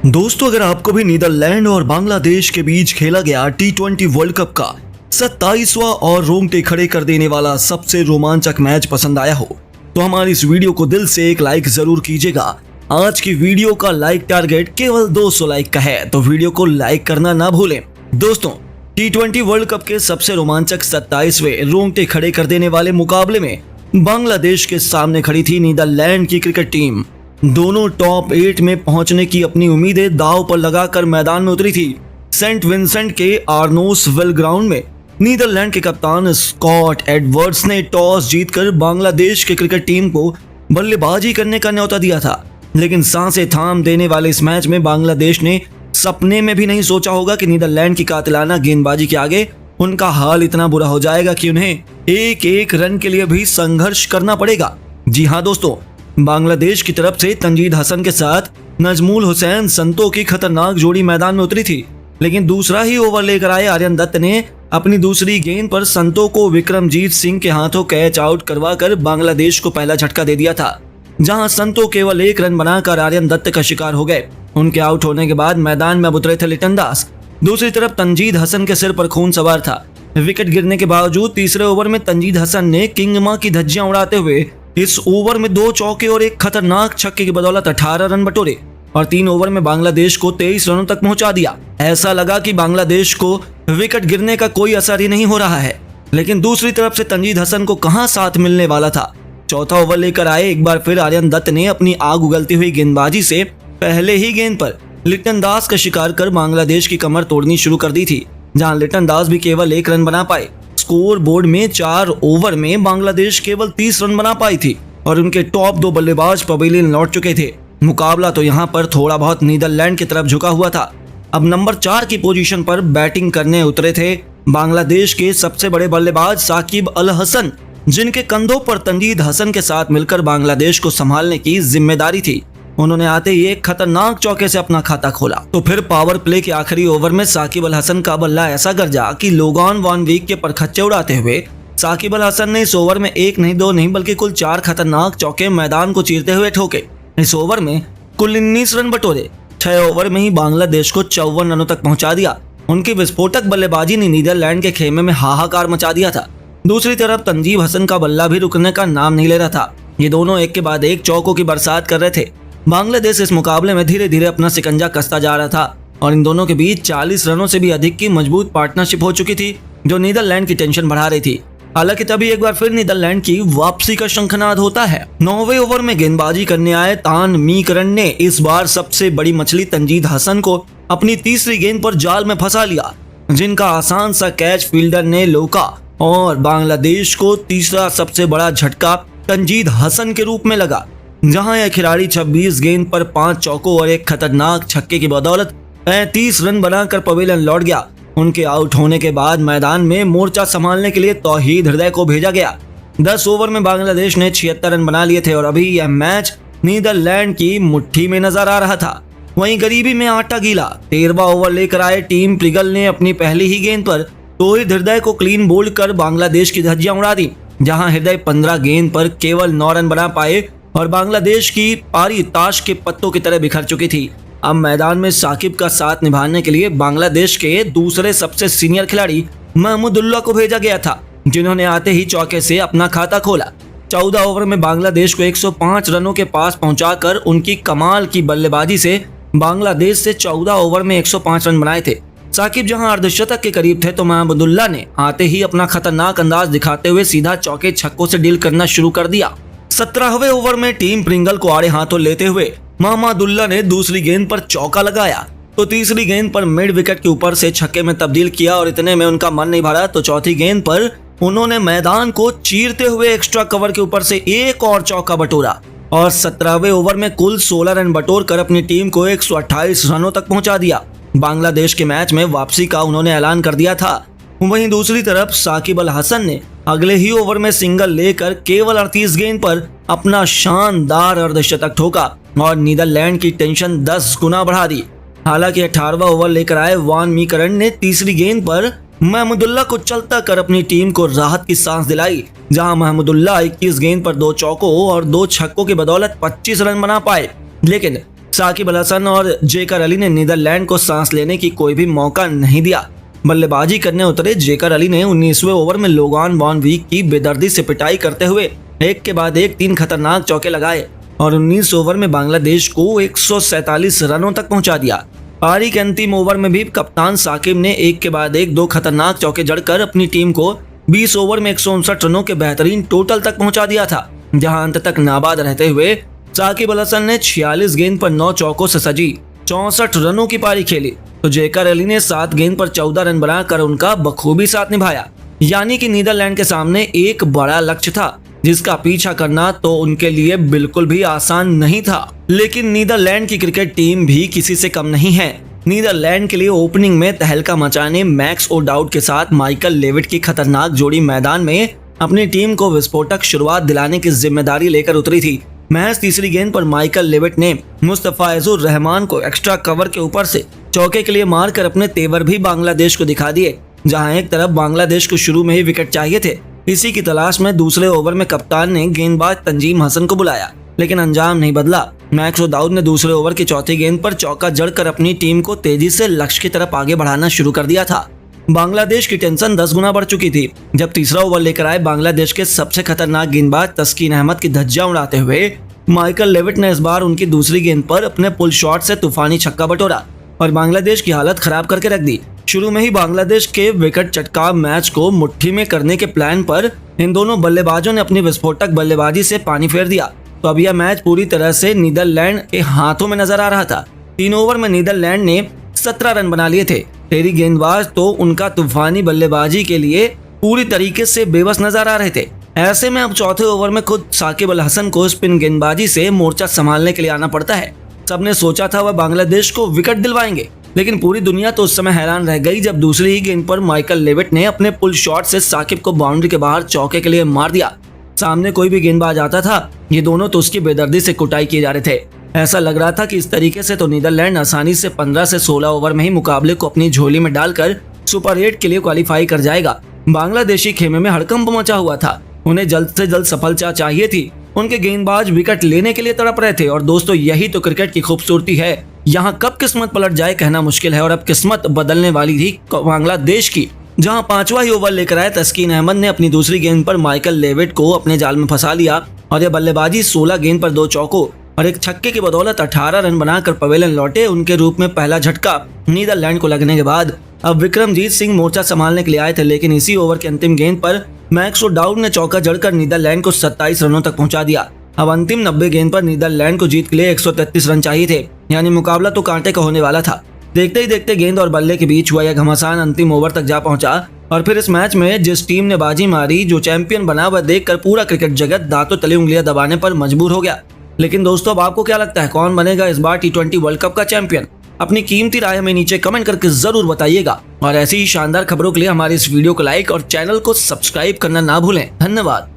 दोस्तों, अगर आपको भी नीदरलैंड और बांग्लादेश के बीच खेला गया T20 वर्ल्ड कप का 27वां और रोंगटे खड़े कर देने वाला सबसे रोमांचक मैच पसंद आया हो तो हमारी इस वीडियो को दिल से एक लाइक जरूर कीजिएगा। आज की वीडियो का लाइक टारगेट केवल 200 लाइक का है, तो वीडियो को लाइक करना ना भूलें। दोस्तों, T20 वर्ल्ड कप के सबसे रोमांचक 27वें रोंगटे खड़े कर देने वाले मुकाबले में बांग्लादेश के सामने खड़ी थी नीदरलैंड की क्रिकेट टीम। दोनों टॉप 8 में पहुंचने की अपनी उम्मीदें दांव पर लगाकर मैदान में उतरी थी। सेंट विंसेंट के आर्नोसविल ग्राउंड में नीदरलैंड के कप्तान स्कॉट एडवर्ड्स ने टॉस जीतकर बांग्लादेश के क्रिकेट टीम को बल्लेबाजी करने का न्योता दिया था। लेकिन सांसें थाम देने वाले इस मैच में बांग्लादेश ने सपने में भी नहीं सोचा होगा कि नीदरलैंड की कातिलाना गेंदबाजी के आगे उनका हाल इतना बुरा हो जाएगा कि उन्हें एक एक रन के लिए भी संघर्ष करना पड़ेगा। जी हाँ दोस्तों, बांग्लादेश की तरफ से तंजीद हसन के साथ नजमुल हुसैन संतो की खतरनाक जोड़ी मैदान में उतरी थी, लेकिन दूसरा ही ओवर लेकर आए आर्यन दत्त ने अपनी दूसरी गेंद पर संतो को विक्रमजीत सिंह के हाथों कैच आउट करवाकर बांग्लादेश को पहला झटका दे दिया था। जहां संतो केवल 1 रन बनाकर आर्यन दत्त का शिकार हो गए। उनके आउट होने के बाद मैदान में अब उतरे थे लिटन दास। दूसरी तरफ तंजीद हसन के सिर पर खून सवार था। विकेट गिरने के बावजूद तीसरे ओवर में तंजीद हसन ने किंग मां की धज्जियां उड़ाते हुए इस ओवर में 2 चौके और एक खतरनाक छक्के की बदौलत 18 रन बटोरे और 3 ओवर में बांग्लादेश को 23 रनों तक पहुंचा दिया। ऐसा लगा कि बांग्लादेश को विकेट गिरने का कोई असर ही नहीं हो रहा है, लेकिन दूसरी तरफ से तंजीद हसन को कहां साथ मिलने वाला था। चौथा ओवर लेकर आए एक बार फिर आर्यन दत्त ने अपनी आग उगलती हुई गेंदबाजी से पहले ही गेंद पर लिटन दास का शिकार कर बांग्लादेश की कमर तोड़नी शुरू कर दी थी। जहां लिटन दास भी केवल 1 रन बना पाए। स्कोर बोर्ड में 4 ओवर में बांग्लादेश केवल 30 रन बना पाई थी और उनके टॉप 2 बल्लेबाज पवेलियन लौट चुके थे। मुकाबला तो यहां पर थोड़ा बहुत नीदरलैंड की तरफ झुका हुआ था। अब नंबर 4 की पोजीशन पर बैटिंग करने उतरे थे बांग्लादेश के सबसे बड़े बल्लेबाज साकिब अल हसन, जिनके कंधों पर तंजीद हसन के साथ मिलकर बांग्लादेश को संभालने की जिम्मेदारी थी। उन्होंने आते ही एक खतरनाक चौके से अपना खाता खोला तो फिर पावर प्ले के आखिरी ओवर में साकिब अल हसन का बल्ला ऐसा गरजा कि लोगान वान वीक के परखच्चे उड़ाते हुए साकिब अल हसन ने इस ओवर में 1 नहीं 2 नहीं बल्कि कुल 4 खतरनाक चौके मैदान को चीरते हुए ठोके। इस ओवर में कुल 19 रन बटोरे। 6 ओवर में ही बांग्लादेश को 54 रनों तक पहुंचा दिया। उनकी विस्फोटक बल्लेबाजी ने नीदरलैंड के खेमे में हाहाकार मचा दिया था। दूसरी तरफ तंजीब हसन का बल्ला भी रुकने का नाम नहीं ले रहा था। ये दोनों एक के बाद एक चौकों की बरसात कर रहे थे। बांग्लादेश इस मुकाबले में धीरे धीरे अपना सिकंजा कसता जा रहा था और इन दोनों के बीच 40 रनों से भी अधिक की मजबूत पार्टनरशिप हो चुकी थी, जो नीदरलैंड की टेंशन बढ़ा रही थी। हालांकि तभी एक बार फिर नीदरलैंड की वापसी का शंखनाद होता है। 9वें ओवर में गेंदबाजी करने आए तान मीकरन ने इस बार सबसे बड़ी मछली तंजीद हसन को अपनी तीसरी गेंद पर जाल में फंसा लिया, जिनका आसान सा कैच फील्डर ने लोका और बांग्लादेश को तीसरा सबसे बड़ा झटका तंजीद हसन के रूप में लगा। जहां यह खिलाड़ी 26 गेंद पर 5 चौकों और एक खतरनाक छक्के की बदौलत 35 रन बनाकर पवेलियन लौट गया। उनके आउट होने के बाद मैदान में मोर्चा संभालने के लिए तौहीद हृदय को भेजा गया। 10 ओवर में बांग्लादेश ने 76 रन बना लिए थे और अभी यह मैच नीदरलैंड की मुट्ठी में नजर आ रहा था। वहीं गरीबी में आटा गीला 13वां ओवर लेकर आए टीम प्रिगल ने अपनी पहली ही गेंद पर तौहीद हृदय को क्लीन बोल्ड कर बांग्लादेश की धज्जियां उड़ा दी। जहां हृदय 15 गेंद पर केवल 9 रन बना पाए और बांग्लादेश की पारी ताश के पत्तों की तरह बिखर चुकी थी। अब मैदान में साकिब का साथ निभाने के लिए बांग्लादेश के दूसरे सबसे सीनियर खिलाड़ी महमूदुल्लाह को भेजा गया था, जिन्होंने आते ही चौके से अपना खाता खोला। 14 ओवर में बांग्लादेश को 105 रनों के पास पहुंचाकर उनकी कमाल की बल्लेबाजी से बांग्लादेश से 14 ओवर में 105 रन बनाए थे। साकिब जहां अर्धशतक के करीब थे तो महमूदुल्लाह ने आते ही अपना खतरनाक अंदाज दिखाते हुए सीधा चौके छक्कों से डील करना शुरू कर दिया। 17वें ओवर में टीम प्रिंगल को आड़े हाथों लेते हुए महमूदुल्लाह ने दूसरी गेंद पर चौका लगाया तो तीसरी गेंद पर मिड विकेट के ऊपर से छक्के में तब्दील किया और इतने में उनका मन नहीं भरा तो चौथी गेंद पर उन्होंने मैदान को चीरते हुए एक्स्ट्रा कवर के ऊपर से एक और चौका बटोरा और 17वें ओवर में कुल 16 रन बटोर कर अपनी टीम को 128 रनों तक पहुंचा दिया। बांग्लादेश के मैच में वापसी का उन्होंने ऐलान कर दिया था। वहीं दूसरी तरफ साकिब अल हसन ने अगले ही ओवर में सिंगल लेकर केवल 38 गेंद पर अपना शानदार अर्धशतक ठोका और नीदरलैंड की टेंशन 10 गुना बढ़ा दी। हालांकि 18वां ओवर लेकर आए वान मीकरन ने तीसरी गेंद पर महमूदुल्लाह को चलता कर अपनी टीम को राहत की सांस दिलाई। जहां महमूदुल्लाह 21 गेंद पर 2 चौकों और 2 छक्कों की बदौलत 25 रन बना पाए, लेकिन साकिब अल हसन और जेकर अली ने नीदरलैंड को सांस लेने की कोई भी मौका नहीं दिया। बल्लेबाजी करने उतरे जेकर अली ने 19वें ओवर में लोगान वॉन वीक की बेदर्दी से पिटाई करते हुए एक के बाद एक 3 खतरनाक चौके लगाए और 19 ओवर में बांग्लादेश को 147 रनों तक पहुंचा दिया। पारी के अंतिम ओवर में भी कप्तान साकिब ने एक के बाद एक 2 खतरनाक चौके जड़कर अपनी टीम को 20 ओवर में 159 रनों के बेहतरीन टोटल तक पहुंचा दिया था, जहां अंत तक नाबाद रहते हुए साकिब अल हसन ने 46 गेंद पर 9 चौकों से सजी 64 रनों की पारी खेली, तो जेकर अली ने 7 गेंद पर 14 रन बनाकर उनका बखूबी साथ निभाया। यानी कि नीदरलैंड के सामने एक बड़ा लक्ष्य था जिसका पीछा करना तो उनके लिए बिल्कुल भी आसान नहीं था। लेकिन नीदरलैंड की क्रिकेट टीम भी किसी से कम नहीं है। नीदरलैंड के लिए ओपनिंग में तहलका मचाने मैक्स ओडाउड के साथ माइकल लेविट की खतरनाक जोड़ी मैदान में अपनी टीम को विस्फोटक शुरुआत दिलाने की जिम्मेदारी लेकर उतरी थी। महज तीसरी गेंद पर माइकल लेविट ने मुस्तफाइजुर रहमान को एक्स्ट्रा कवर के ऊपर से चौके के लिए मारकर अपने तेवर भी बांग्लादेश को दिखा दिए। जहां एक तरफ बांग्लादेश को शुरू में ही विकेट चाहिए थे, इसी की तलाश में दूसरे ओवर में कप्तान ने गेंदबाज तंजीम हसन को बुलाया, लेकिन अंजाम नहीं बदला। मैक्स ओडाउड ने दूसरे ओवर की चौथी गेंद पर चौका जड़कर अपनी टीम को तेजी से लक्ष्य की तरफ आगे बढ़ाना शुरू कर दिया था। बांग्लादेश की टेंशन 10 गुना बढ़ चुकी थी जब तीसरा ओवर लेकर आए बांग्लादेश के सबसे खतरनाक गेंदबाज तस्कीन अहमद की धज्जियां उड़ाते हुए माइकल लेविट ने इस बार उनकी दूसरी गेंद पर अपने पुल शॉट से तूफानी छक्का बटोरा और बांग्लादेश की हालत खराब करके रख दी। शुरू में ही बांग्लादेश के विकेट चटका मैच को मुट्ठी में करने के प्लान पर इन दोनों बल्लेबाजों ने अपनी विस्फोटक बल्लेबाजी से पानी फेर दिया, तो अब यह मैच पूरी तरह से नीदरलैंड के हाथों में नजर आ रहा था। 3 ओवर में नीदरलैंड ने 17 रन बना लिए थे। तेरी गेंदबाज तो उनका तूफानी बल्लेबाजी के लिए पूरी तरीके से बेबस नजर आ रहे थे। ऐसे में अब चौथे ओवर में खुद साकिब अल हसन को स्पिन गेंदबाजी से मोर्चा संभालने के लिए आना पड़ता है। सबने सोचा था वह बांग्लादेश को विकेट दिलवाएंगे, लेकिन पूरी दुनिया तो उस समय हैरान रह गई जब दूसरी ही गेंद पर माइकल लेविट ने अपने पुल शॉट से साकिब को बाउंड्री के बाहर चौके के लिए मार दिया। सामने कोई भी गेंदबाज आता था, ये दोनों तो उसकी बेदर्दी से कुटाई किए जा रहे थे। ऐसा लग रहा था कि इस तरीके से तो नीदरलैंड आसानी से 15 से 16 ओवर में ही मुकाबले को अपनी झोली में डालकर सुपर 8 के लिए क्वालिफाई कर जाएगा। बांग्लादेशी खेमे में हड़कंप मचा हुआ था। उन्हें जल्द से जल्द सफलता चाहिए थी। उनके गेंदबाज विकेट लेने के लिए तड़प रहे थे और दोस्तों यही तो क्रिकेट की खूबसूरती है। यहाँ कब किस्मत पलट जाए कहना मुश्किल है और अब किस्मत बदलने वाली थी बांग्लादेश की, जहां 5वां ही ओवर लेकर आए तस्कीन अहमद ने अपनी दूसरी गेंद पर माइकल लेविट को अपने जाल में फंसा लिया और यह बल्लेबाजी 16 गेंद पर 2 चौकों और एक छक्के की बदौलत 18 रन बनाकर पवेलियन लौटे। उनके रूप में पहला झटका नीदरलैंड को लगने के बाद अब विक्रमजीत सिंह मोर्चा संभालने के लिए आए थे, लेकिन इसी ओवर के अंतिम गेंद पर मैक्स ओडाउड ने चौका जड़कर नीदरलैंड को 27 रनों तक पहुंचा दिया। अब अंतिम 90 गेंद पर नीदरलैंड को जीत के लिए 133 रन चाहिए थे, यानी मुकाबला तो कांटे का होने वाला था। देखते ही देखते गेंद और बल्ले के बीच हुआ यह घमासान अंतिम ओवर तक जा पहुंचा और फिर इस मैच में जिस टीम ने बाजी मारी, जो चैंपियन बना, वह देखकर पूरा क्रिकेट जगत दांतों तले उंगलियां दबाने पर मजबूर हो गया। लेकिन दोस्तों अब आपको क्या लगता है कौन बनेगा इस बार T20 वर्ल्ड कप का चैंपियन? अपनी कीमती राय हमें नीचे कमेंट करके जरूर बताइएगा और ऐसी ही शानदार खबरों के लिए हमारे इस वीडियो को लाइक और चैनल को सब्सक्राइब करना ना भूलें। धन्यवाद।